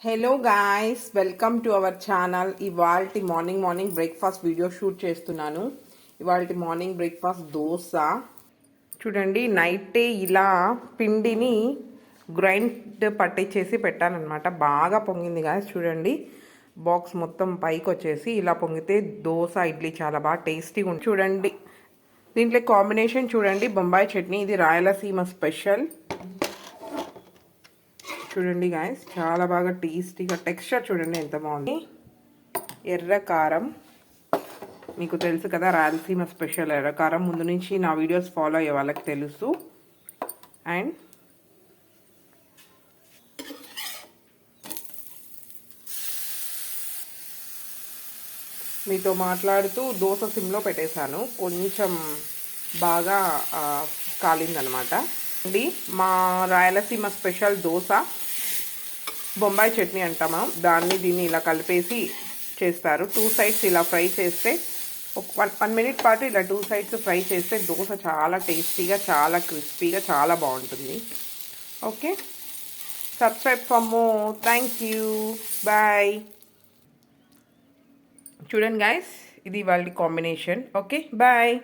Hello guys, welcome to our channel. ఇవాల్టి morning breakfast video shoot చేస్తున్నాను. ఇవాల్టి morning breakfast dosa. చూడండి, నైటే ఇలా పిండిని గ్రైండ్ పట్టించేసి పెట్టానమాట. బాగా పొంగింది గాయ్స్. చూడండి, బాక్స్ మొత్తం పైకి వచ్చేసి ఇలా పొంగితే దోశ ఇడ్లీ చాలా బాగా టేస్టీగా ఉంటుంది. చూడండి, దీంట్లో కాంబినేషన్ చూడండి, బొంబాయి చట్నీ. ఇది రాయలసీమ స్పెషల్. చూడండి గాయస్, చాలా బాగా టేస్టీగా టెక్స్చర్ చూడండి ఎంత బాగుంది. ఎర్ర కారం, మీకు తెలుసు కదా రాయలసీమ స్పెషల్ ఎర్ర కారం. ముందు నుంచి నా వీడియోస్ ఫాలో అయ్యే వాళ్ళకి తెలుసు. అండ్ మీతో మాట్లాడుతూ దోశ సిమ్లో పెట్టేశాను. కొంచెం బాగా కాలిందనమాట. అండి, మా రాయలసీమ స్పెషల్ దోశ బొంబాయి చట్నీ అంటామా, దీన్ని ఇలా కలిపేసి చేస్తారు. 2 సైడ్స్ ఇలా ఫ్రై చేస్తే, ఒక 1 మినిట్ పాటు ఇలా 2 సైడ్స్ ఫ్రై చేస్తే దోశ చాలా టేస్టీగా, చాలా క్రిస్పీగా, చాలా బాగుంటుంది. Okay, subscribe for more. Thank you, bye. చూడండి గైస్, ఇది వాళ్ళ కాంబినేషన్. Okay, bye.